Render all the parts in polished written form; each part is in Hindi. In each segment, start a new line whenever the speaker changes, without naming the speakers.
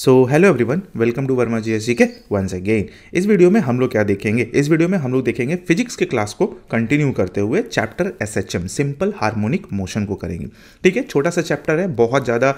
So hello everyone, welcome to Verma GSG के वंस अगेन। इस वीडियो में हम लोग क्या देखेंगे? इस वीडियो में हम लोग देखेंगे फिजिक्स के क्लास को कंटिन्यू करते हुए chapter SHM simple harmonic motion को करेंगे। ठीक है, छोटा सा चैप्टर है, बहुत ज़्यादा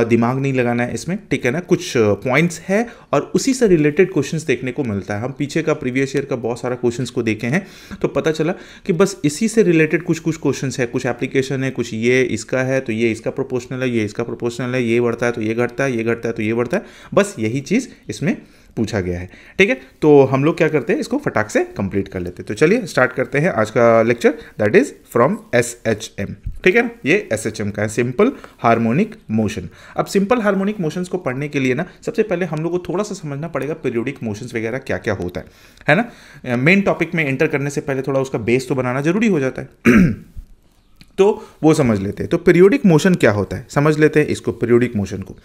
दिमाग नहीं लगाना है इसमें। ठीक है ना, कुछ पॉइंट्स है और उसी से रिलेटेड क्वेश्चंस देखने को मिलता है। हम पीछे का प्रीवियस ईयर का बहुत सारा क्वेश्चंस को देखे हैं तो पता चला कि बस इसी से रिलेटेड कुछ कुछ क्वेश्चंस है, कुछ एप्लीकेशन है, कुछ ये इसका है तो ये इसका प्रोपोर्शनल है, ये इसका प्रोपोर्शनल है, ये बढ़ता है तो ये घटता है, ये घटता है तो ये बढ़ता है। बस यही चीज़ इसमें पूछा गया है। ठीक है, तो हम लोग क्या करते हैं, इसको फटाक से कंप्लीट कर लेते हैं। तो चलिए स्टार्ट करते हैं आज का lecture, that is from SHM. ठीक है ना, ये एसएचएम का है, सिंपल हार्मोनिक मोशन। अब सिंपल हार्मोनिक मोशंस को पढ़ने के लिए ना सबसे पहले हम लोग को थोड़ा सा समझना पड़ेगा पीरियोडिक मोशंस वगैरह क्या क्या होता है ना। मेन टॉपिक में एंटर करने से पहले थोड़ा उसका बेस तो बनाना जरूरी हो जाता है तो वो समझ लेते हैं। तो पीरियोडिक मोशन क्या होता है समझ लेते हैं इसको। पीरियोडिक मोशन को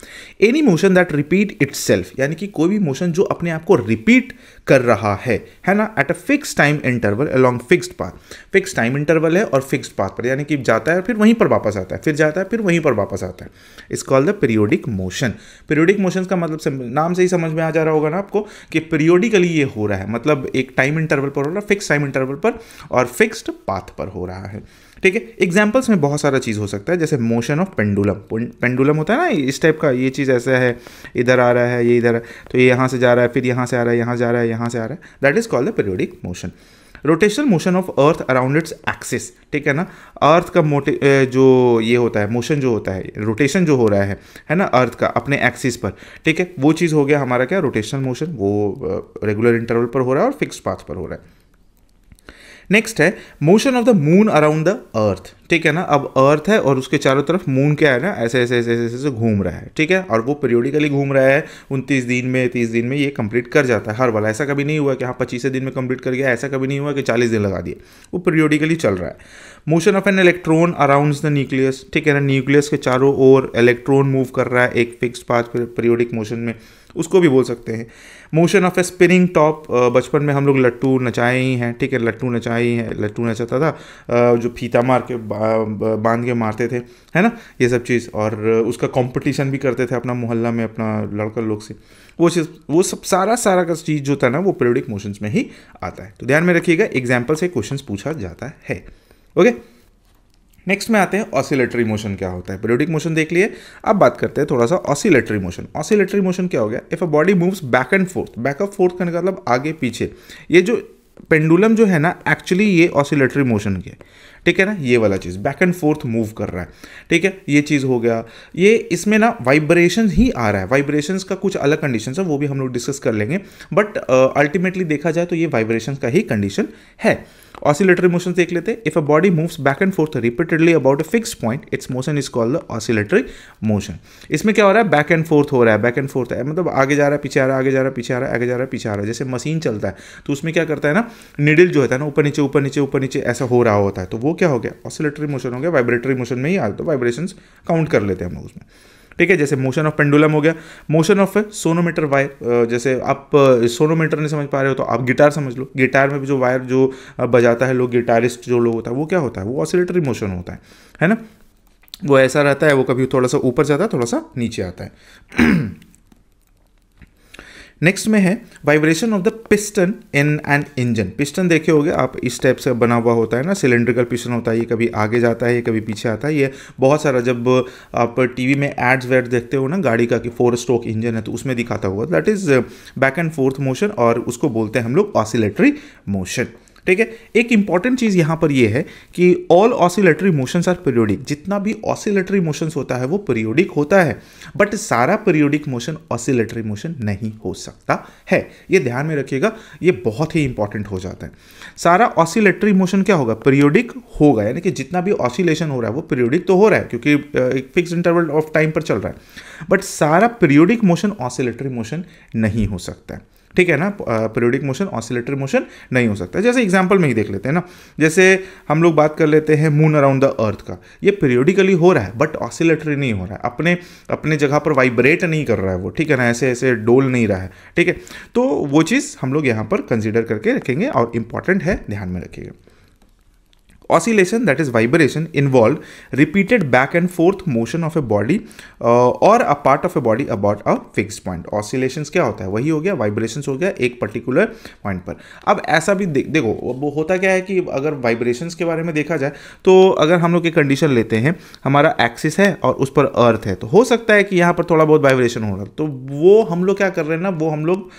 any motion that repeat itself, यानी कि कोई भी मोशन जो अपने आप को रिपीट कर रहा है ना, at a fix time interval along fixed path. Fix time interval है और फिक्स्ड पाथ पर, यानी कि जाता है फिर वहीं पर वापस आता है, फिर जाता है फिर वहीं पर वापस आता है। It's called the periodic motion. Periodic motion का मतलब नाम से ही समझ में आ जा रहा होगा ना आपको कि पीरियोडिकली ये हो रहा है, मतलब एक टाइम इंटरवल पर हो रहा है, फिक्स टाइम इंटरवल पर और फिक्स्ड पाथ पर हो रहा है। ठीक है, एग्जाम्पल्स में बहुत सारा चीज़ हो सकता है, जैसे मोशन ऑफ पेंडुलम। पेंडुलम होता है ना इस टाइप का, ये चीज़ ऐसा है, इधर आ रहा है, ये इधर है, तो ये यहाँ से जा रहा है, फिर यहाँ से आ रहा है, यहाँ जा रहा है, यहाँ से आ रहा है, that is called the periodic motion. Rotational motion of earth around its axis. ठीक है ना, अर्थ का जो ये होता है मोशन, जो होता है रोटेशन जो हो रहा है ना अर्थ का अपने एक्सिस पर। ठीक है, वो चीज़ हो गया हमारा क्या, रोटेशनल मोशन। वो रेगुलर इंटरवल पर हो रहा है और फिक्स्ड पाथ पर हो रहा है। नेक्स्ट है motion of the moon around the earth. ठीक है ना, अब अर्थ है और उसके चारों तरफ मून क्या है ना, ऐसे ऐसे ऐसे ऐसे ऐसे घूम रहा है। ठीक है, और वो पीरियोडिकली घूम रहा है, 29 दिन में 30 दिन में ये कंप्लीट कर जाता है हर वाला। ऐसा कभी नहीं हुआ कि हाँ 25 दिन में कंप्लीट कर गया, ऐसा कभी नहीं हुआ कि 40 दिन लगा दिए, वो पीरियोडिकली चल रहा है। Motion of an electron around the nucleus. ठीक है ना, न्यूक्लियस के चारों ओर इलेक्ट्रॉन मूव कर रहा है एक फिक्स पाथ पीरियोडिक मोशन में, उसको भी बोल सकते हैं। Motion of A spinning top. बचपन में हम लोग लट्टू नचाए ही हैं। ठीक है, लट्टू नचाए ही हैं, लट्टू नचाता था जो फीता मार के बांध के मारते थे, है ना, ये सब चीज़। और उसका कंपटीशन भी करते थे अपना मोहल्ला में, अपना लड़का लोग से। वो चीज़, वो सब सारा का चीज़ जो था ना वो पीरियोडिक मोशंस में ही आता है। तो ध्यान में रखिएगा, एग्जाम्पल से क्वेश्चन पूछा जाता है। ओके, नेक्स्ट में आते हैं ऑसिलेटरी मोशन क्या होता है। पीरियोडिक मोशन देख लिए, अब बात करते हैं थोड़ा सा ऑसिलेटरी मोशन। ऑसिलेटरी मोशन क्या हो गया, if a body moves back and fourth. Back of fourth करने का मतलब आगे पीछे। ये जो पेंडुलम जो है ना, एक्चुअली ये ऑसिलेटरी मोशन की है। ठीक है ना, ये वाला चीज़ बैक एंड फोर्थ मूव कर रहा है। ठीक है, ये चीज़ हो गया। ये इसमें ना वाइब्रेशन ही आ रहा है, वाइब्रेशंस का कुछ अलग कंडीशन है, वो भी हम लोग डिस्कस कर लेंगे, बट अल्टीमेटली देखा जाए तो ये वाइब्रेशन का ही कंडीशन है। ऑसिलेटरी मोशन देख लेते हैं। If a body moves back and fourth repeatedly about a fixed point, it's motion is called the oscillatory motion. इसमें क्या हो रहा है, बैक एंड फोर्थ हो रहा है। बैक एंड फोर्थ है मतलब आगे जा रहा है पीछे आ रहा है, आगे जा रहा है पीछे आ रहा है, आगे जा रहा है पीछे आ रहा है। जैसे मशीन चलता है तो उसमें क्या करता है ना, निडल जो होता है ना ऊपर नीचे ऊपर नीचे ऊपर नीचे ऐसा हो रहा होता है, तो वो क्या हो गया, ऑसिलेटरी मोशन हो गया। वाइब्रेटरी मोशन में ही आ तो वाइब्रेशंस काउंट कर लेते हैं हम लोग उसमें। ठीक है, जैसे मोशन ऑफ पेंडुलम हो गया। मोशन ऑफ सोनोमीटर वायर, जैसे आप सोनोमीटर नहीं समझ पा रहे हो तो आप गिटार समझ लो। गिटार में भी जो वायर जो बजाता है लोग, गिटारिस्ट जो लोग होता है, वो क्या होता है, वो ऑसिलेटरी मोशन होता है ना। वो ऐसा रहता है, वो कभी थोड़ा सा ऊपर जाता है, थोड़ा सा नीचे आता है। नेक्स्ट में है vibration of the piston in an engine. Piston देखे होगे आप, इस टाइप से बना हुआ होता है ना, सिलेंड्रिकल पिस्टन होता है। ये कभी आगे जाता है, ये कभी पीछे आता है। ये बहुत सारा, जब आप टीवी में एड्स वेड देखते हो ना गाड़ी का कि 4 स्ट्रोक इंजन है, तो उसमें दिखाता हुआ, that is back and forth motion, और उसको बोलते हैं हम लोग ऑसिलेटरी मोशन। ठीक है, एक इंपॉर्टेंट चीज़ यहाँ पर ये है कि all oscillatory motions are periodic. जितना भी ऑसिलेटरी मोशंस होता है वो पीरियोडिक होता है, बट सारा पीरियोडिक मोशन ऑसिलेटरी मोशन नहीं हो सकता है। ये ध्यान में रखिएगा, ये बहुत ही इंपॉर्टेंट हो जाता है। सारा ऑसिलेटरी मोशन क्या होगा, पीरियोडिक होगा, यानी कि जितना भी ऑसिलेशन हो रहा है वो पीरियोडिक तो हो रहा है क्योंकि एक फिक्स इंटरवल ऑफ टाइम पर चल रहा है, बट सारा पीरियोडिक मोशन ऑसिलेटरी मोशन नहीं हो सकता है। ठीक है ना, पीरियोडिक मोशन ऑसिलेटरी मोशन नहीं हो सकता। जैसे एग्जांपल में ही देख लेते हैं ना, जैसे हम लोग बात कर लेते हैं मून अराउंड द अर्थ का। ये पीरियोडिकली हो रहा है बट ऑसिलेटरी नहीं हो रहा है, अपने अपने जगह पर वाइब्रेट नहीं कर रहा है वो। ठीक है ना, ऐसे ऐसे डोल नहीं रहा है। ठीक है, तो वो चीज़ हम लोग यहाँ पर कंसिडर करके रखेंगे और इंपॉर्टेंट है, ध्यान में रखिएगा। Oscillation, that is vibration, involved repeated back and forth motion of a body or a part of a body about a fixed point. Oscillations क्या होता है, वही हो गया, vibrations हो गया एक particular point पर. अब ऐसा भी देखो वो होता क्या है कि अगर vibrations के बारे में देखा जाए तो अगर हम लोग एक कंडीशन लेते हैं, हमारा एक्सिस है और उस पर अर्थ है, तो हो सकता है कि यहाँ पर थोड़ा बहुत वाइब्रेशन हो रहा है, तो वो हम लोग क्या कर रहे हैं ना, वो हम लोग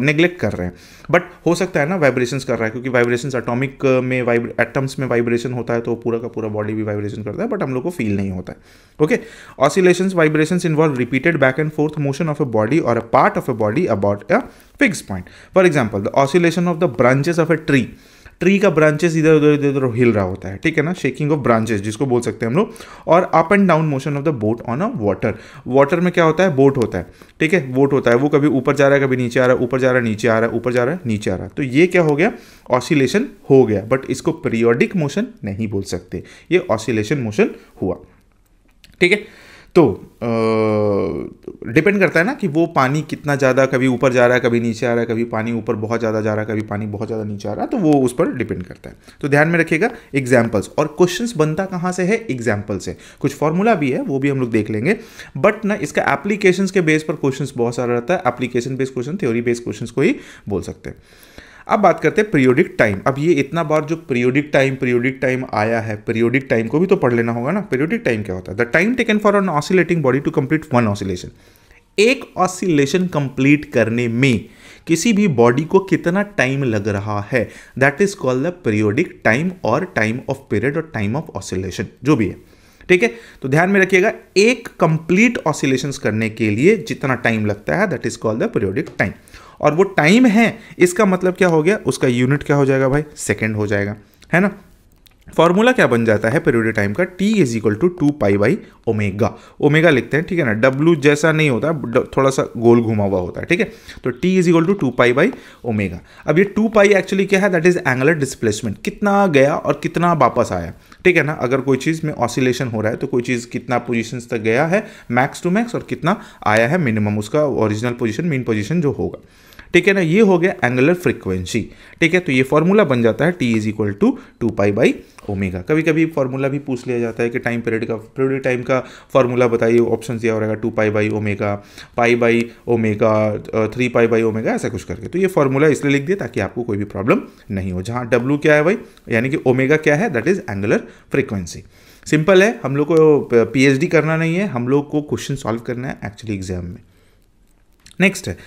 नेग्लेक्ट कर रहे हैं. बट हो सकता है ना वाइब्रेशंस कर रहा है, क्योंकि वाइब्रेशंस एटॉमिक में एटम्स में वाइब्रेशन होता है तो पूरा का पूरा बॉडी भी वाइब्रेशन करता है, बट हम लोग को फील नहीं होता है. Okay, oscillations vibrations involve repeated back and forth motion of a body और a part of a body about a fixed point. For example, the oscillation of the branches of a tree का ब्रांचेस इधर उधर इधर उधर हिल रहा होता है, ठीक है ना, शेकिंग ऑफ ब्रांचेस जिसको बोल सकते हैं हम लोग. और up and down motion of the boat on a water में क्या होता है, बोट होता है, ठीक है, बोट होता है, वो कभी ऊपर जा रहा है कभी नीचे आ रहा है, ऊपर जा रहा है नीचे आ रहा है, ऊपर जा रहा है नीचे आ रहा है. तो ये क्या हो गया, ऑसिलेशन हो गया, बट इसको पीरियोडिक मोशन नहीं बोल सकते, ये ऑसिलेशन मोशन हुआ. ठीक है, तो डिपेंड करता है ना कि वो पानी कितना ज़्यादा कभी ऊपर जा रहा है कभी नीचे आ रहा है, कभी पानी ऊपर बहुत ज़्यादा जा रहा है कभी पानी बहुत ज़्यादा नीचे आ रहा है, तो वो उस पर डिपेंड करता है. तो ध्यान में रखिएगा एग्जाम्पल्स, और क्वेश्चंस बनता कहाँ से है, एग्जाम्पल से. कुछ फॉर्मूला भी है वो भी हम लोग देख लेंगे, बट ना इसका एप्लीकेशंस के बेस पर क्वेश्चंस बहुत सारा रहता है. Application based question, theory based questions को ही बोल सकते हैं. अब बात करते हैं पीरियोडिक टाइम. अब ये इतना बार जो पीरियोडिक टाइम आया है, पीरियोडिक टाइम को भी तो पढ़ लेना होगा ना. पीरियोडिक टाइम क्या होता है, the time taken for an oscillating body to complete one oscillation. एक ऑसिलेशन कंप्लीट करने में किसी भी बॉडी को कितना टाइम लग रहा है, that is called the periodic time और टाइम ऑफ पीरियड और टाइम ऑफ ऑसिलेशन जो भी है. ठीक है, तो ध्यान में रखिएगा एक कंप्लीट ऑसिलेशंस करने के लिए जितना टाइम लगता है that is called the periodic time. और वो टाइम है, इसका मतलब क्या हो गया, उसका यूनिट क्या हो जाएगा भाई, सेकंड हो जाएगा, है ना. फॉर्मूला क्या बन जाता है पीरियोडिक टाइम का, T is equal to 2 pi by omega. Omega लिखते हैं, ठीक है ना, W जैसा नहीं होता, थोड़ा सा गोल घुमा हुआ होता है, ठीक है. तो T is equal to 2 pi by omega. अब ये 2 पाई एक्चुअली क्या है, दैट इज एंगुलर डिस्प्लेसमेंट, कितना गया और कितना वापस आया, ठीक है ना. अगर कोई चीज़ में ऑसिलेशन हो रहा है तो कोई चीज़ कितना पोजीशंस तक गया है मैक्स टू मैक्स और कितना आया है मिनिमम, उसका ओरिजिनल पोजीशन मीन पोजीशन जो होगा, ठीक है ना. ये हो गया एंगुलर फ्रीक्वेंसी, ठीक है. तो ये फॉर्मूला बन जाता है T is equal to 2 pi by omega. कभी कभी फॉर्मूला भी पूछ लिया जाता है कि टाइम पीरियड टाइम का फॉर्मूला बताइए, ऑप्शन दिया हो रहेगा 2 pi by omega, pi by omega, 3 pi by omega, ऐसा कुछ करके. तो ये फॉर्मूला इसलिए लिख दिया ताकि आपको कोई भी प्रॉब्लम नहीं हो. जहाँ W क्या है भाई, यानी कि ओमेगा क्या है, that is angular frequency. Simple है, हम लोग को PhD करना नहीं है, हम लोग को क्वेश्चन सॉल्व करना है एक्चुअली एग्जाम में. नेक्स्ट है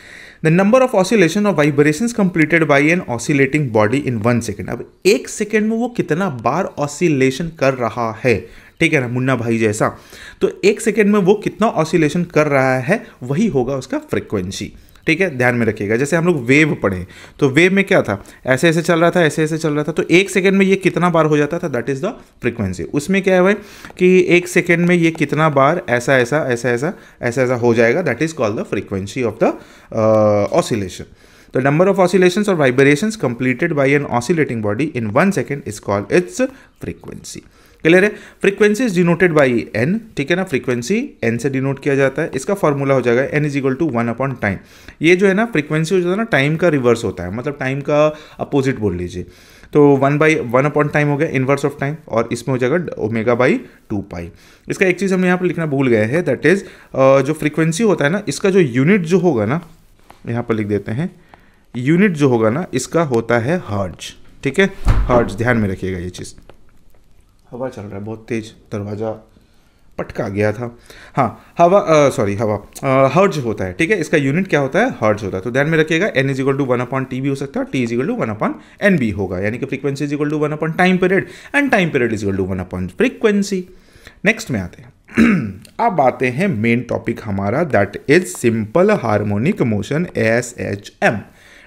the number of oscillation of vibrations completed by an oscillating body in 1 second. अब 1 सेकेंड में वो कितना बार ऑसिलेशन कर रहा है, ठीक है ना, मुन्ना भाई जैसा. तो 1 सेकेंड में वो कितना ऑसिलेशन कर रहा है वही होगा उसका फ्रीक्वेंसी. ठीक है, ध्यान में रखिएगा. जैसे हम लोग वेव पढ़े तो वेव में क्या था, ऐसे ऐसे चल रहा था, ऐसे ऐसे चल रहा था, तो 1 सेकेंड में ये कितना बार हो जाता था, दैट इज द फ्रीक्वेंसी. उसमें क्या है भाई कि 1 सेकेंड में ये कितना बार ऐसा ऐसा ऐसा ऐसा ऐसा ऐसा हो जाएगा, that is called the frequency of the oscillation. The number of oscillations or vibrations completed by an oscillating body in 1 second is called its frequency. Clear है. Frequency is denoted by n, ठीक है ना, फ्रीक्वेंसी n से डिनोट किया जाता है. इसका फॉर्मूला हो जाएगा n is equal to 1 upon time. ये जो है ना फ्रीक्वेंसी हो जाता है ना, टाइम का रिवर्स होता है, मतलब टाइम का अपोजिट बोल लीजिए. तो 1 अपॉन टाइम हो गया इनवर्स ऑफ टाइम, और इसमें हो जाएगा ओमेगा बाई 2 पाई. इसका एक चीज़ हम यहाँ पर लिखना भूल गए हैं, दैट इज जो फ्रीक्वेंसी होता है ना, इसका जो यूनिट जो होगा ना, यहाँ पर लिख देते हैं, यूनिट जो होगा ना इसका होता है हर्ट्ज. ठीक है, हर्ट्ज, ध्यान में रखिएगा ये चीज़. हवा चल रहा है बहुत तेज, दरवाज़ा पटका गया था. हाँ, हवा हर्ट्ज होता है, ठीक है. इसका यूनिट क्या होता है, हर्ट्ज होता है. तो ध्यान में रखिएगा n is equal to 1 upon T भी हो सकता है, और t is equal to 1 upon n भी होगा, यानी कि frequency is equal to 1 upon time period and time period is equal to 1 upon frequency. Next में आते हैं. अब आते हैं मेन टॉपिक हमारा, that is simple harmonic motion SHM.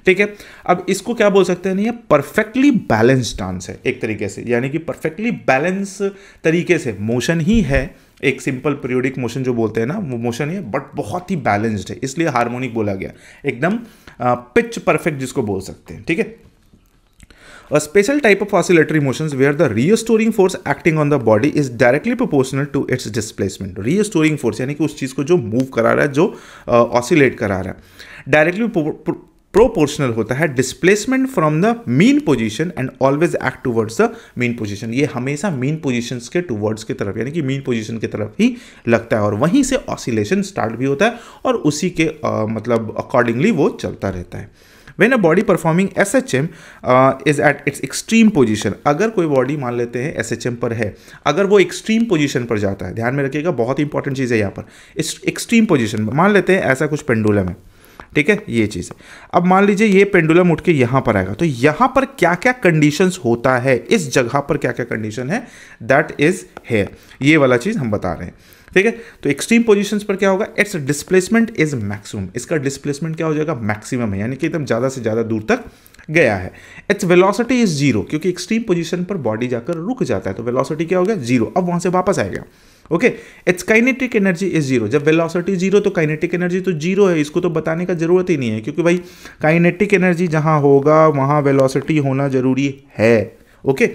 ठीक है, अब इसको क्या बोल सकते हैं, नहीं, ये परफेक्टली बैलेंस डांस है एक तरीके से, यानी कि परफेक्टली बैलेंस तरीके से मोशन ही है. एक सिंपल पीरियोडिक मोशन जो बोलते हैं ना, वो मोशन है बट बहुत ही बैलेंस्ड है, इसलिए हार्मोनिक बोला गया. एकदम पिच परफेक्ट जिसको बोल सकते हैं. ठीक है, A special type of oscillatory motions where the restoring force acting on the body is directly proportional to its displacement. Restoring force यानी कि उस चीज़ को जो मूव करा रहा है, जो ऑसिलेट करा रहा है, डायरेक्टली प्रोपोर्शनल होता है displacement from the mean position and always act towards the mean position. ये हमेशा मीन पोजीशंस के टुवर्ड्स की तरफ यानी कि मीन पोजीशन की तरफ ही लगता है और वहीं से ऑसिलेशन स्टार्ट भी होता है और उसी के मतलब अकॉर्डिंगली वो चलता रहता है। When a body performing SHM is at its extreme position, अगर कोई बॉडी मान लेते हैं SHM पर है, अगर वो एक्सट्रीम पोजीशन पर जाता है, ध्यान में रखिएगा बहुत इंपॉर्टेंट चीज़ है यहाँ पर, इस एक्सट्रीम पोजीशन मान लेते हैं ऐसा कुछ पेंडुलम है, ठीक है, ये चीज़ है। अब मान लीजिए ये पेंडुलम उठ के यहाँ पर आएगा, तो यहाँ पर क्या क्या कंडीशंस होता है, इस जगह पर क्या क्या कंडीशन है, दैट इज हेयर, ये वाला चीज़ हम बता रहे हैं, ठीक है। तो एक्सट्रीम पोजीशंस पर क्या होगा, इट्स डिस्प्लेसमेंट इज मैक्सिमम, इसका डिस्प्लेसमेंट क्या हो जाएगा, मैक्सिमम है, यानी कि एकदम ज़्यादा से ज़्यादा दूर तक गया है। इट्स वेलोसिटी इज जीरो, क्योंकि एक्सट्रीम पोजीशन पर बॉडी जाकर रुक जाता है, तो वेलोसिटी क्या हो गया, जीरो, अब वहाँ से वापस आएगा। Okay, it's kinetic energy is zero, जब वेलोसिटी जीरो तो काइनेटिक एनर्जी तो जीरो है, इसको तो बताने का जरूरत ही नहीं है, क्योंकि भाई काइनेटिक एनर्जी जहाँ होगा वहाँ वेलोसिटी होना जरूरी है। Okay,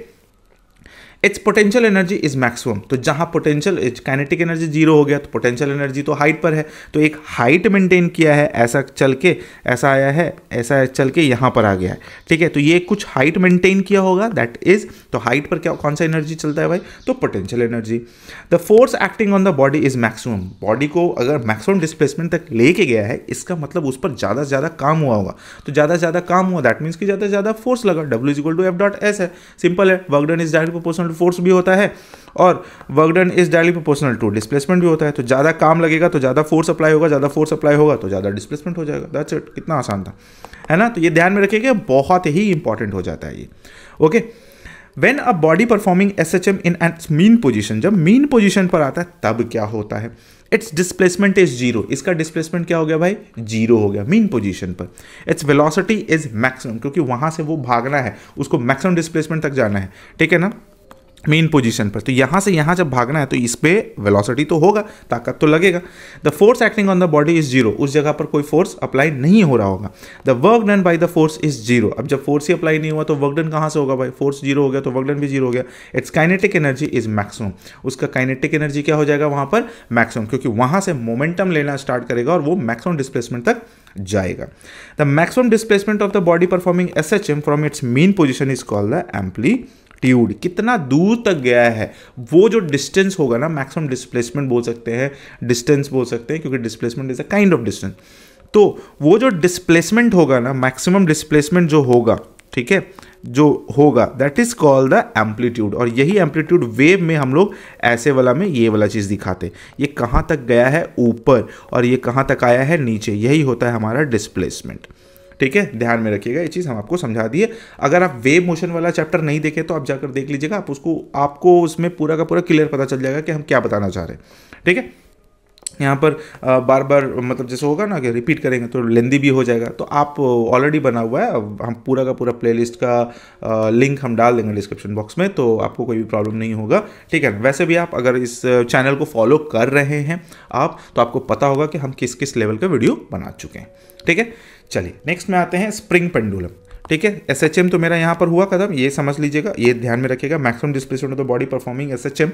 it's potential energy is maximum, तो जहाँ पोटेंशियल काइनेटिक एनर्जी जीरो हो गया तो पोटेंशियल एनर्जी तो हाइट पर है, तो एक हाइट मेंटेन किया है, ऐसा चल के ऐसा आया है, ऐसा चल के यहाँ पर आ गया है, ठीक है, तो ये कुछ हाइट मेंटेन किया होगा, दैट इज, तो हाइट पर क्या कौन सा एनर्जी चलता है भाई, तो potential energy. The force acting on the body is maximum, body को अगर मैक्सिमम डिस्प्लेसमेंट तक लेके गया है, इसका मतलब उस पर ज़्यादा से ज़्यादा काम हुआ होगा, तो ज़्यादा से ज़्यादा काम हुआ दैट मीन्स कि ज़्यादा से ज़्यादा फोर्स लगा, W=F.S है, सिंपल है, work done is directly proportional force भी होता है और work done is directly proportional to displacement भी होता है, तो ज़्यादा काम लगेगा तो ज़्यादा फोर्स अप्लाई होगा, ज़्यादा फोर्स अप्लाई होगा तो ज़्यादा डिस्प्लेसमेंट हो जाएगा, दैट्स इट, कितना आसान था, है ना। तो ये ध्यान में रखिएगा, बहुत ही इंपॉर्टेंट हो जाता है ये। Okay, when a body performing SHM in its mean position, जब मीन पोजीशन पर आता है तब क्या होता है, इट्स डिस्प्लेसमेंट इज जीरो, इसका डिस्प्लेसमेंट क्या हो गया भाई, जीरो हो गया मीन पोजीशन पर। इट्स वेलोसिटी इज मैक्सिमम, क्योंकि वहां से वो भागना है, उसको मैक्सिमम डिस्प्लेसमेंट तक जाना है, ठीक है ना, मीन पोजीशन पर, तो यहाँ से यहाँ जब भागना है तो इस पे वेलोसिटी तो होगा, ताकत तो लगेगा। The force acting on the body is zero, उस जगह पर कोई फोर्स अप्लाई नहीं हो रहा होगा। The work done by the force is zero, अब जब फोर्स ही अप्लाई नहीं हुआ तो वर्क डन कहाँ से होगा भाई, फोर्स जीरो हो गया तो वर्क डन भी जीरो हो गया। It's kinetic energy is maximum, उसका काइनेटिक एनर्जी क्या हो जाएगा वहाँ पर, मैक्सिमम, क्योंकि वहाँ से मोमेंटम लेना स्टार्ट करेगा और वो मैक्सिमम डिस्प्लेसमेंट तक जाएगा। The maximum displacement of the body performing SHM from its mean position is called the amplitude, कितना दूर तक गया है, वो जो डिस्टेंस होगा ना, मैक्सिमम डिस्प्लेसमेंट बोल सकते हैं, डिस्टेंस बोल सकते हैं, क्योंकि displacement is a kind of distance, तो वो जो डिस्प्लेसमेंट होगा ना, मैक्सिमम डिस्प्लेसमेंट जो होगा, ठीक है, जो होगा that is called the amplitude, और यही एम्पलीट्यूड वेव में हम लोग ऐसे वाला में ये वाला चीज़ दिखाते, ये कहाँ तक गया है ऊपर और ये कहाँ तक आया है नीचे, यही होता है हमारा डिस्प्लेसमेंट, ठीक है, ध्यान में रखिएगा, ये चीज़ हम आपको समझा दिए। अगर आप वेव मोशन वाला चैप्टर नहीं देखे तो आप जाकर देख लीजिएगा, आप उसको, आपको उसमें पूरा का पूरा क्लियर पता चल जाएगा कि हम क्या बताना चाह रहे हैं, ठीक है। यहाँ पर बार बार मतलब जैसे होगा ना कि रिपीट करेंगे तो लेंदी भी हो जाएगा, तो आप ऑलरेडी बना हुआ है, हम पूरा का पूरा प्लेलिस्ट का लिंक हम डाल देंगे डिस्क्रिप्शन बॉक्स में, तो आपको कोई भी प्रॉब्लम नहीं होगा, ठीक है। वैसे भी आप अगर इस चैनल को फॉलो कर रहे हैं आप, तो आपको पता होगा कि हम किस किस लेवल का वीडियो बना चुके हैं, ठीक है। चलिए नेक्स्ट में आते हैं स्प्रिंग पेंडुलम, ठीक है। SHM तो मेरा यहाँ पर हुआ खत्म, ये समझ लीजिएगा, ये ध्यान में रखिएगा, maximum displacement of the body performing SHM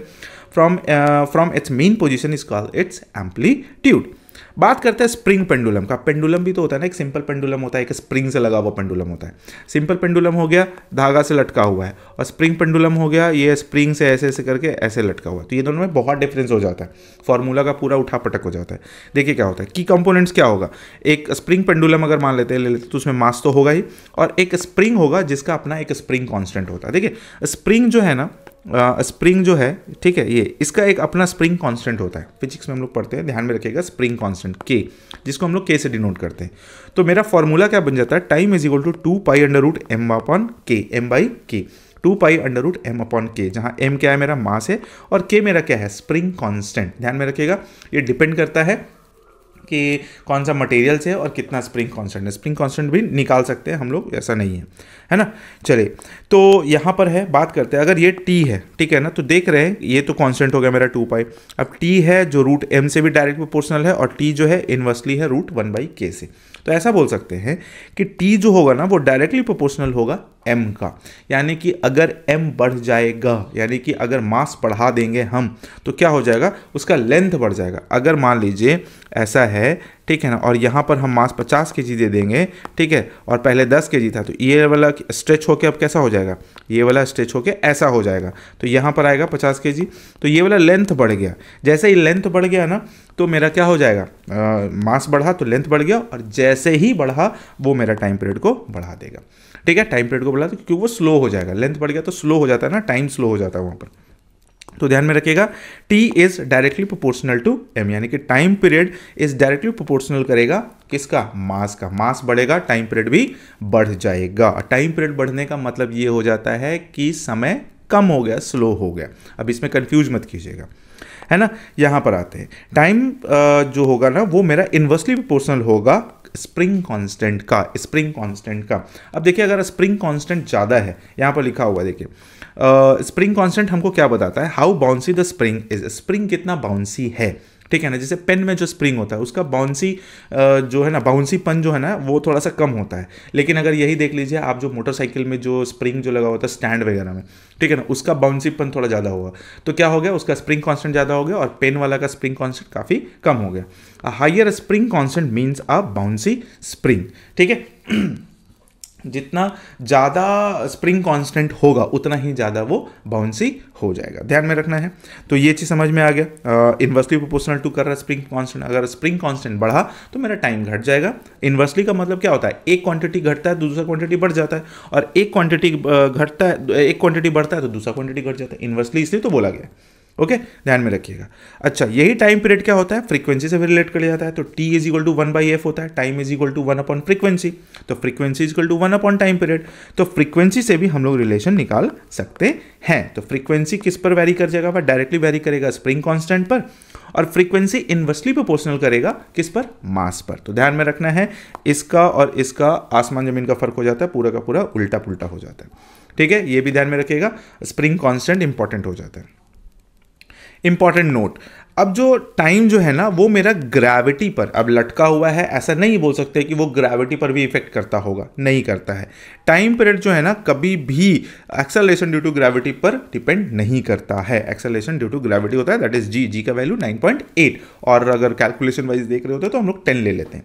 from its main position is called its amplitude. बात करते हैं स्प्रिंग पेंडुलम का। पेंडुलम भी तो होता है ना, एक सिंपल पेंडुलम होता है, एक स्प्रिंग से लगा हुआ पेंडुलम होता है। सिंपल पेंडुलम हो गया धागा से लटका हुआ है, और स्प्रिंग पेंडुलम हो गया ये स्प्रिंग से ऐसे ऐसे करके ऐसे लटका हुआ है, तो ये दोनों में बहुत डिफरेंस हो जाता है, फॉर्मूला का पूरा उठा पटक हो जाता है। देखिए क्या होता है, की कंपोनेंट्स क्या होगा, एक स्प्रिंग पेंडुलम अगर मान लेते हैं, ले लेते तो उसमें मास तो होगा ही, और एक स्प्रिंग होगा जिसका अपना एक स्प्रिंग कांस्टेंट होता है। देखिए स्प्रिंग जो है ना, स्प्रिंग जो है, ठीक है, ये इसका एक अपना स्प्रिंग कांस्टेंट होता है, फिजिक्स में हम लोग पढ़ते हैं, ध्यान में रखिएगा, स्प्रिंग कांस्टेंट के, जिसको हम लोग के से डिनोट करते हैं। तो मेरा फॉर्मूला क्या बन जाता है, time is equal to 2π√m/k, m/k, 2π√m/k, जहाँ m क्या है मेरा मास है और k मेरा क्या है स्प्रिंग कांस्टेंट। ध्यान में रखिएगा, ये डिपेंड करता है कि कौन सा मटेरियल से और कितना स्प्रिंग कांस्टेंट है। स्प्रिंग कांस्टेंट भी निकाल सकते हैं हम लोग, ऐसा नहीं है ना। चलिए तो यहाँ पर है, बात करते हैं, अगर ये t है, ठीक है ना, तो देख रहे हैं ये तो कांस्टेंट हो गया मेरा 2π, अब t है जो √m से भी डायरेक्ट प्रोपोर्शनल है, और t जो है इनवर्सली है √1/k से। तो ऐसा बोल सकते हैं कि t जो होगा ना वो डायरेक्टली प्रोपोर्शनल होगा m का, यानी कि अगर m बढ़ जाएगा, यानी कि अगर मास बढ़ा देंगे हम, तो क्या हो जाएगा, उसका लेंथ बढ़ जाएगा। अगर मान लीजिए ऐसा है ठीक है ना, और यहाँ पर हम मास 50 kg दे देंगे, ठीक है, और पहले 10 kg था, तो ये वाला स्ट्रेच होके अब कैसा हो जाएगा, ये वाला स्ट्रेच होके ऐसा हो जाएगा, तो यहाँ पर आएगा 50 kg, तो ये वाला लेंथ बढ़ गया। जैसे ही लेंथ बढ़ गया ना, तो मेरा क्या हो जाएगा, मास बढ़ा तो लेंथ बढ़ गया, और जैसे ही बढ़ा वो मेरा टाइम पीरियड को बढ़ा देगा। ठीक है, टाइम पीरियड को बढ़ा तो क्योंकि वो स्लो हो जाएगा, लेंथ बढ़ गया तो स्लो हो जाता है ना, टाइम स्लो हो जाता है वहाँ पर। तो ध्यान में रखिएगा, T is directly proportional to M, यानी कि time period is directly proportional करेगा किसका, मास का। मास बढ़ेगा, टाइम पीरियड भी बढ़ जाएगा। टाइम पीरियड बढ़ने का मतलब ये हो जाता है कि समय कम हो गया, स्लो हो गया। अब इसमें कंफ्यूज मत कीजिएगा, है ना। यहाँ पर आते हैं, टाइम जो होगा ना वो मेरा इन्वर्सली प्रोपोर्शनल होगा स्प्रिंग कांस्टेंट का, स्प्रिंग कांस्टेंट का। अब देखिए, अगर स्प्रिंग कांस्टेंट ज़्यादा है, यहाँ पर लिखा हुआ देखिए, स्प्रिंग कांस्टेंट हमको क्या बताता है, how bouncy the spring is, spring कितना बाउंसी है, ठीक है ना। जैसे पेन में जो स्प्रिंग होता है उसका बाउंसी जो है ना, बाउंसीपन जो है ना वो थोड़ा सा कम होता है। लेकिन अगर यही देख लीजिए आप, जो मोटरसाइकिल में जो स्प्रिंग जो लगा होता है स्टैंड वगैरह में, ठीक है ना, उसका बाउंसीपन थोड़ा ज़्यादा होगा, तो क्या हो गया, उसका स्प्रिंग कांस्टेंट ज़्यादा हो गया, और पेन वाला का स्प्रिंग कांस्टेंट काफ़ी कम हो गया। A higher spring constant means a bouncy spring, ठीक है। जितना ज़्यादा स्प्रिंग कांस्टेंट होगा उतना ही ज़्यादा वो बाउंसी हो जाएगा, ध्यान में रखना है। तो ये चीज़ समझ में आ गया। इन्वर्सली प्रोपोर्शनल टू कर रहा है स्प्रिंग कांस्टेंट, अगर स्प्रिंग कांस्टेंट बढ़ा तो मेरा टाइम घट जाएगा। इन्वर्सली का मतलब क्या होता है, एक क्वांटिटी घटता है दूसरा क्वांटिटी बढ़ जाता है, और एक क्वांटिटी घटता है, एक क्वांटिटी बढ़ता है तो दूसरा क्वांटिटी घट जाता है। इन्वर्सली इसलिए तो बोला गया, ओके, ध्यान में रखिएगा। अच्छा, यही टाइम पीरियड क्या होता है, फ्रीक्वेंसी से भी रिलेट कर लिया जाता है। तो T is equal to 1/f होता है, time is equal to 1 upon frequency, तो frequency is equal to 1 upon time period. तो फ्रीक्वेंसी से भी हम लोग रिलेशन निकाल सकते हैं। तो फ्रीक्वेंसी किस पर वैरी कर जाएगा, वह डायरेक्टली वैरी करेगा स्प्रिंग कांस्टेंट पर, और फ्रीक्वेंसी इनवर्सली प्रोपोर्शनल करेगा किस पर, मास पर। तो ध्यान में रखना है, इसका और इसका आसमान जमीन का फर्क हो जाता है, पूरा का पूरा उल्टा पुल्टा हो जाता है, ठीक है। ये भी ध्यान में रखिएगा, स्प्रिंग कांस्टेंट इंपॉर्टेंट हो जाता है। इंपॉर्टेंट नोट, अब जो टाइम जो है ना वो मेरा ग्रेविटी पर अब लटका हुआ है, ऐसा नहीं बोल सकते कि वो ग्रेविटी पर भी इफेक्ट करता होगा, नहीं करता है। टाइम पीरियड जो है ना कभी भी एक्सेलरेशन ड्यू टू ग्रेविटी पर डिपेंड नहीं करता है। एक्सेलरेशन ड्यू टू ग्रेविटी होता है, दैट इज जी का वैल्यू 9.8, और अगर कैलकुलेशन वाइज देख रहे होते तो हम लोग 10 ले लेते हैं।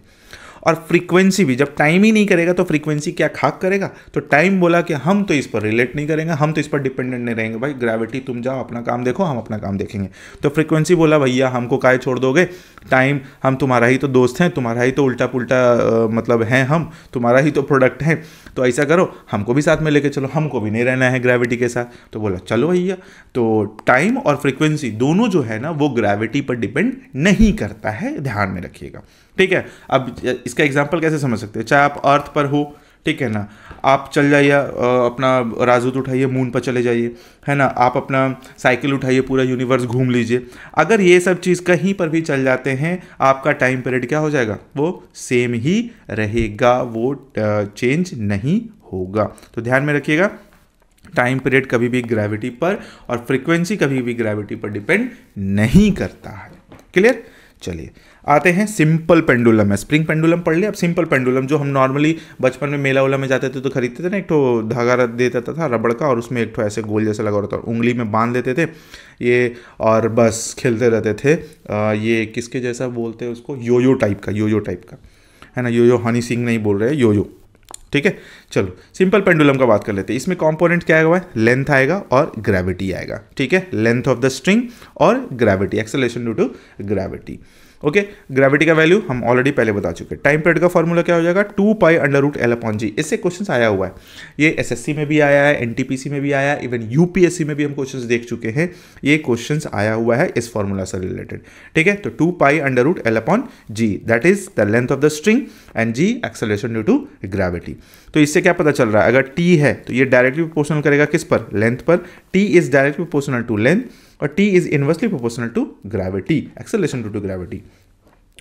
और फ्रीक्वेंसी भी, जब टाइम ही नहीं करेगा तो फ्रीक्वेंसी क्या खाक करेगा। तो टाइम बोला कि हम तो इस पर रिलेट नहीं करेंगे, हम तो इस पर डिपेंडेंट नहीं रहेंगे, भाई ग्रेविटी तुम जाओ अपना काम देखो, हम अपना काम देखेंगे। तो फ्रीक्वेंसी बोला भैया हमको काहे छोड़ दोगे, टाइम हम तुम्हारा ही तो दोस्त हैं, तुम्हारा ही तो उल्टा पुल्टा मतलब हैं, हम तुम्हारा ही तो प्रोडक्ट हैं, तो ऐसा करो हमको भी साथ में लेके चलो, हमको भी नहीं रहना है ग्रेविटी के साथ। तो बोला चलो भैया, तो टाइम और फ्रीक्वेंसी दोनों जो है ना वो ग्रेविटी पर डिपेंड नहीं करता है, ध्यान में रखिएगा, ठीक है। अब इसका एग्जांपल कैसे समझ सकते हैं, चाहे आप अर्थ पर हो, ठीक है ना, आप चल जाइए अपना राजदूत उठाइए मून पर चले जाइए, है ना, आप अपना साइकिल उठाइए पूरा यूनिवर्स घूम लीजिए, अगर ये सब चीज़ कहीं पर भी चल जाते हैं आपका टाइम पीरियड क्या हो जाएगा, वो सेम ही रहेगा, वो चेंज नहीं होगा। तो ध्यान में रखिएगा, टाइम पीरियड कभी भी ग्रेविटी पर और फ्रीक्वेंसी कभी भी ग्रेविटी पर डिपेंड नहीं करता है। क्लियर। चलिए आते हैं सिंपल पेंडुलम है, स्प्रिंग पेंडुलम पढ़ लिया। अब सिंपल पेंडुलम जो हम नॉर्मली बचपन में मेला वेला में जाते थे तो खरीदते थे ना, एक ठो धागा दे देता था रबड़ का, और उसमें एक ठो ऐसे गोल जैसा लगा रहता था, उंगली में बांध देते थे ये, और बस खेलते रहते थे। ये किसके जैसा बोलते हैं उसको, योयो टाइप का, योयो टाइप का, है ना, योयो हनी सिंह नहीं बोल रहे हैं, योयो, ठीक है। चलो सिंपल पेंडुलम का बात कर लेते हैं। इसमें कंपोनेंट क्या आएगा, लेंथ आएगा और ग्रेविटी आएगा, ठीक है, लेंथ ऑफ द स्ट्रिंग और gravity, acceleration due to gravity, okay. Gravity का वैल्यू हम ऑलरेडी पहले बता चुके हैं। टाइम पीरियड का फॉर्मूला क्या हो जाएगा, 2π√L/g। इससे क्वेश्चंस आया हुआ है, ये एसएससी में भी आया है, एनटीपीसी में भी आया है, इवन यूपीएससी में भी हम क्वेश्चंस देख चुके हैं, ये क्वेश्चंस आया हुआ है इस फॉर्मूला से रिलेटेड, ठीक है। तो 2π√L/g that is the length of the string and g acceleration due to gravity. तो इससे क्या पता चल रहा है, अगर t है तो ये डायरेक्टली प्रोपोर्शनल करेगा किस पर, लेंथ पर, t is directly proportional to length, और t is inversely proportional to gravity, acceleration due to gravity.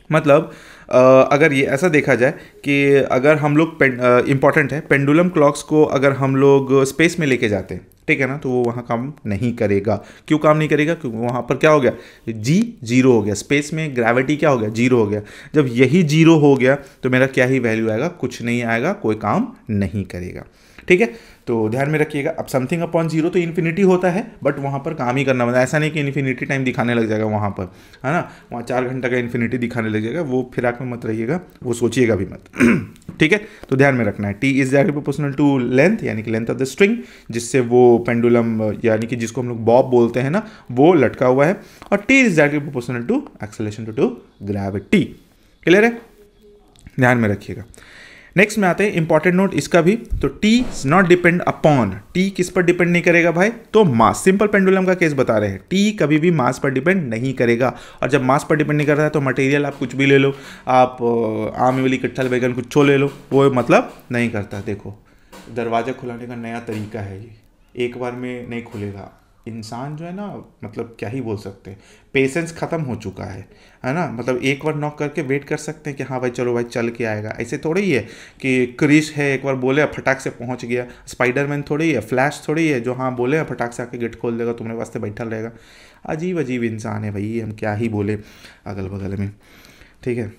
मतलब अगर ये ऐसा देखा जाए कि अगर हम लोग इंपॉर्टेंट है, पेंडुलम क्लॉक्स को अगर हम लोग स्पेस में लेके जाते हैं, ठीक है ना, तो वो वहाँ काम नहीं करेगा। क्यों काम नहीं करेगा, क्योंकि वहाँ पर क्या हो गया, जी 0 हो गया, स्पेस में ग्रेविटी क्या हो गया, 0 हो गया। जब यही 0 हो गया तो मेरा क्या ही वैल्यू आएगा, कुछ नहीं आएगा, कोई काम नहीं करेगा, ठीक है। तो ध्यान में रखिएगा। अब समथिंग अपॉन जीरो तो इन्फिनिटी होता है, बट वहाँ पर काम ही करना, मतलब ऐसा नहीं कि इन्फिनिटी टाइम दिखाने लग जाएगा वहाँ पर, है ना, वहाँ 4 घंटे का इन्फिनिटी दिखाने लग जाएगा, वो फिराक में मत रहिएगा, वो सोचिएगा भी मत। ठीक है, तो ध्यान में रखना है T is directly proportional to length, यानी कि लेंथ ऑफ द स्ट्रिंग, जिससे वो पेंडुलम यानी कि जिसको हम लोग बॉब बोलते हैं ना, वो लटका हुआ है, और T is directly proportional to acceleration to gravity. Clear है, ध्यान में रखिएगा। नेक्स्ट में आते हैं इंपॉर्टेंट नोट इसका भी, तो T not depend upon, T किस पर डिपेंड नहीं करेगा भाई, तो मास। सिंपल पेंडुलम का केस बता रहे हैं, टी कभी भी मास पर डिपेंड नहीं करेगा, और जब मास पर डिपेंड नहीं करता है तो मटेरियल आप कुछ भी ले लो, आप आम वाली कट्ठल बैगन कुछ ले लो, वो मतलब नहीं करता। देखो दरवाज़ा खुलाने का नया तरीका है ये, एक बार में नहीं खुलेगा। इंसान जो है ना, मतलब क्या ही बोल सकते हैं, पेशेंस ख़त्म हो चुका है ना, मतलब एक बार नॉक करके वेट कर सकते हैं कि हाँ भाई चलो भाई चल के आएगा, ऐसे थोड़ी ही है कि क्रिश है एक बार बोले फटाक से पहुंच गया, स्पाइडरमैन थोड़ी है, फ्लैश थोड़ी है जो हाँ बोले फटाक से आके गेट खोल देगा, तुम्हारे वास्ते बैठा रहेगा। अजीब अजीब इंसान है भाई, हम क्या ही बोले अगल बगल में। ठीक है,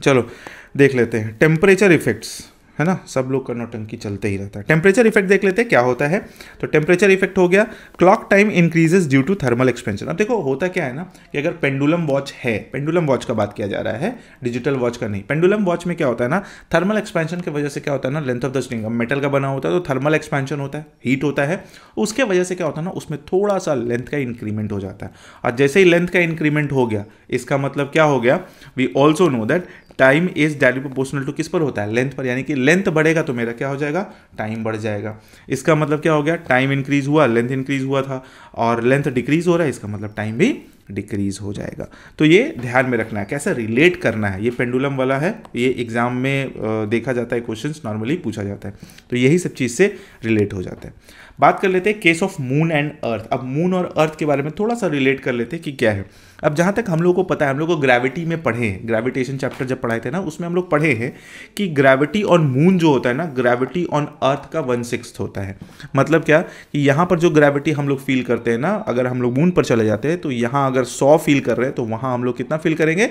चलो देख लेते हैं टेम्परेचर इफेक्ट्स, है ना, सब लोग का नौटंकी चलते ही रहता है। टेम्परेचर इफेक्ट देख लेते हैं क्या होता है। तो टेम्परेचर इफेक्ट हो गया, clock time increases due to thermal expansion. अब देखो होता क्या है ना कि अगर पेंडुलम वॉच है, पेंडुलम वॉच का बात किया जा रहा है, डिजिटल वॉच का नहीं, पेंडुलम वॉच में क्या होता है ना, थर्मल एक्सपेंशन की वजह से क्या होता है ना, length of the string metal का बना होता है तो थर्मल एक्सपेंशन होता है, हीट होता है, उसके वजह से क्या होता है ना, उसमें थोड़ा सा लेंथ का इंक्रीमेंट हो जाता है। और जैसे ही लेंथ का इंक्रीमेंट हो गया, इसका मतलब क्या हो गया, we also know that time is directly proportional to किस पर होता है, लेंथ पर, यानी कि लेंथ बढ़ेगा तो मेरा क्या हो जाएगा, टाइम बढ़ जाएगा। इसका मतलब क्या हो गया, टाइम इंक्रीज हुआ, लेंथ इंक्रीज हुआ था, और लेंथ डिक्रीज हो रहा है, इसका मतलब टाइम भी डिक्रीज हो जाएगा। तो ये ध्यान में रखना है, कैसे रिलेट करना है। ये पेंडुलम वाला है, ये एग्जाम में देखा जाता है, क्वेश्चंस नॉर्मली पूछा जाता है, तो यही सब चीज़ से रिलेट हो जाता है। बात कर लेते हैं case of moon and earth. अब मून और अर्थ के बारे में थोड़ा सा रिलेट कर लेते हैं कि क्या है। अब जहाँ तक हम लोग को पता है, हम लोग को ग्रेविटी में पढ़े हैं, ग्रेविटेशन चैप्टर जब पढ़ाए थे ना, उसमें हम लोग पढ़े हैं कि ग्रेविटी ऑन मून जो होता है ना, ग्रेविटी ऑन अर्थ का 1/6 होता है। मतलब क्या कि यहाँ पर जो ग्रेविटी हम लोग फील करते हैं ना, अगर हम लोग मून पर चले जाते हैं तो यहाँ अगर 100 फील कर रहे हैं तो वहाँ हम लोग कितना फील करेंगे,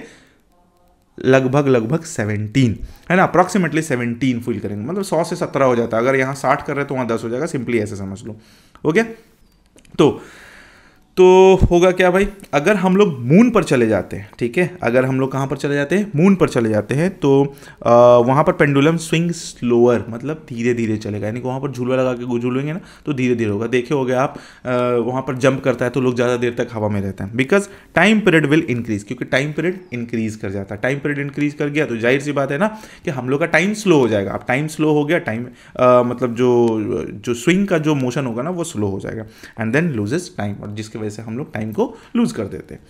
लगभग 17, है ना, अप्रॉक्सीमेटली 17 फील करेंगे, मतलब 100 से 17 हो जाता है। अगर यहाँ 60 कर रहे हैं तो वहाँ 10 हो जाएगा, सिंपली ऐसे समझ लो। हो गया, तो होगा क्या भाई, अगर हम लोग मून पर चले जाते हैं, ठीक है, अगर हम लोग कहाँ पर चले जाते हैं, मून पर चले जाते हैं, तो वहाँ पर पेंडुलम स्विंग स्लोअर, मतलब धीरे धीरे चलेगा, यानी कि वहाँ पर झूला लगा के झूलेंगे ना तो धीरे धीरे होगा। देखे होगे आप, वहाँ पर जंप करता है तो लोग ज़्यादा देर तक हवा में रहते हैं, because time period will increase, क्योंकि टाइम पीरियड इंक्रीज कर जाता है। टाइम पीरियड इंक्रीज कर गया तो जाहिर सी बात है ना कि हम लोग का टाइम स्लो हो जाएगा। अब टाइम स्लो हो गया, टाइम मतलब जो स्विंग का जो मोशन होगा ना वो स्लो हो जाएगा, एंड देन लूजेस टाइम, और जिसकी वजह से हम लोग टाइम को लूज कर देते हैं।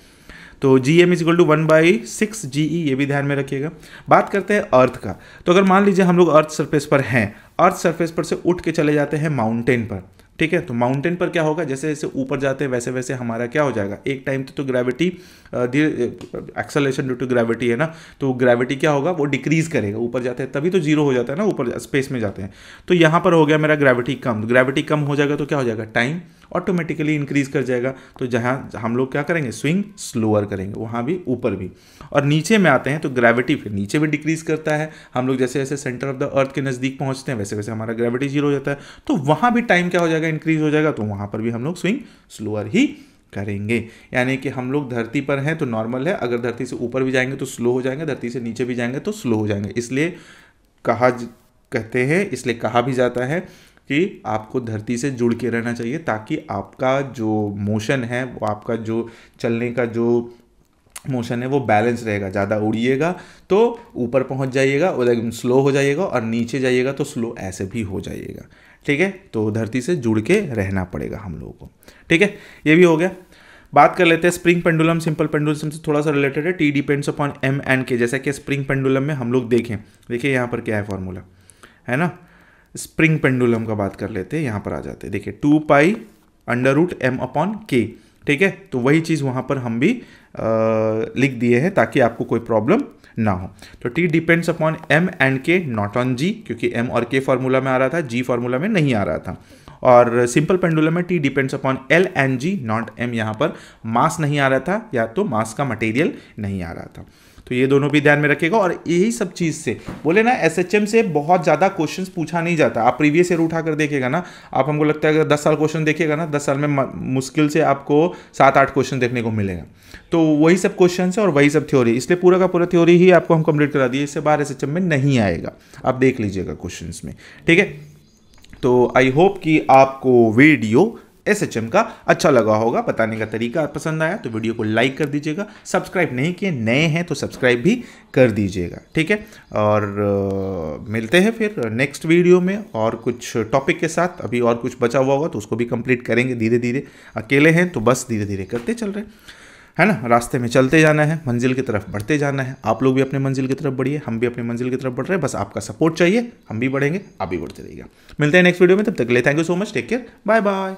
तो GM is equal to 1/6 GE, ये भी ध्यान में रखिएगा। बात करते हैं अर्थ का। तो अगर मान लीजिए हम लोग अर्थ सरफेस पर हैं, अर्थ सरफेस पर से उठ के चले जाते हैं माउंटेन पर, ठीक है, तो माउंटेन पर क्या होगा, जैसे जैसे ऊपर जाते हैं वैसे वैसे हमारा क्या हो जाएगा, एक टाइम तो gravity acceleration due to gravity है ना, तो ग्रेविटी क्या होगा, वो डिक्रीज करेगा। ऊपर जाते हैं तभी तो जीरो हो जाता है ना, ऊपर स्पेस में जाते हैं। तो यहाँ पर हो गया मेरा ग्रेविटी कम, ग्रेविटी कम हो जाएगा तो क्या हो जाएगा, टाइम ऑटोमेटिकली इंक्रीज कर जाएगा। तो जहाँ हम लोग क्या करेंगे, स्विंग स्लोअर करेंगे, वहाँ भी ऊपर भी। और नीचे में आते हैं तो ग्रेविटी फिर नीचे भी डिक्रीज करता है। हम लोग जैसे जैसे सेंटर ऑफ द अर्थ के नज़दीक पहुँचते हैं वैसे वैसे हमारा ग्रेविटी जीरो हो जाता है, तो वहाँ भी टाइम क्या हो जाएगा, इंक्रीज हो जाएगा, तो वहाँ पर भी हम लोग स्विंग स्लोअर ही करेंगे। यानी कि हम लोग धरती पर हैं तो नॉर्मल है, अगर धरती से ऊपर भी जाएंगे तो स्लो हो जाएंगे, धरती से नीचे भी जाएंगे तो स्लो हो जाएंगे। इसलिए कहते हैं, इसलिए कहा भी जाता है कि आपको धरती से जुड़ के रहना चाहिए, ताकि आपका जो मोशन है, वो आपका जो चलने का जो मोशन है वो बैलेंस रहेगा। ज़्यादा उड़िएगा तो ऊपर पहुंच जाइएगा और एकदम स्लो हो जाइएगा, और नीचे जाइएगा तो स्लो ऐसे भी हो जाइएगा। ठीक है, तो धरती से जुड़ के रहना पड़ेगा हम लोगों को। ठीक है, ये भी हो गया। बात कर लेते हैं स्प्रिंग पेंडुलम। सिंपल पेंडुलम से थोड़ा सा रिलेटेड है। T depends upon M and K। जैसा कि स्प्रिंग पेंडुलम में हम लोग देखें, देखिए यहाँ पर क्या है फॉर्मूला, है ना, स्प्रिंग पेंडुलम का बात कर लेते हैं, यहाँ पर आ जाते हैं। देखिए 2π√M/K। ठीक है, तो वही चीज़ वहाँ पर हम भी लिख दिए हैं ताकि आपको कोई प्रॉब्लम ना हो। तो T depends upon M and K not on G, क्योंकि M और K फार्मूला में आ रहा था, G फार्मूला में नहीं आ रहा था। और सिंपल पेंडुलम में T depends upon L and G not M, यहाँ पर मास नहीं आ रहा था या तो मास का मटेरियल नहीं आ रहा था। तो ये दोनों भी ध्यान में रखिएगा। और यही सब चीज़ से बोले ना, एसएचएम से बहुत ज़्यादा क्वेश्चंस पूछा नहीं जाता। आप प्रीवियस ईयर उठा कर देखिएगा ना, आप हमको लगता है अगर 10 साल क्वेश्चन देखिएगा ना, 10 साल में मुश्किल से आपको 7-8 क्वेश्चन देखने को मिलेगा। तो वही सब क्वेश्चन है और वही सब थ्योरी, इसलिए पूरा का पूरा थ्योरी ही आपको हम कंप्लीट करा दिए, इससे बाहर एसएचएम में नहीं आएगा। आप देख लीजिएगा क्वेश्चंस में, ठीक है। तो आई होप कि आपको वीडियो एसएचएम का अच्छा लगा होगा, बताने का तरीका पसंद आया तो वीडियो को लाइक कर दीजिएगा। सब्सक्राइब नहीं किए, नए हैं तो सब्सक्राइब भी कर दीजिएगा, ठीक है। और मिलते हैं फिर नेक्स्ट वीडियो में और कुछ टॉपिक के साथ। अभी और कुछ बचा हुआ होगा तो उसको भी कंप्लीट करेंगे धीरे धीरे। अकेले हैं तो बस धीरे धीरे करते चल रहे है ना, रास्ते में चलते जाना है, मंजिल की तरफ बढ़ते जाना है। आप लोग भी अपने मंजिल की तरफ बढ़िए, हम भी अपनी मंजिल की तरफ बढ़ रहे हैं। बस आपका सपोर्ट चाहिए, हम भी बढ़ेंगे, आप भी बढ़ते रहिएगा। मिलते हैं नेक्स्ट वीडियो में, तब तक के लिए thank you so much, take care, bye bye.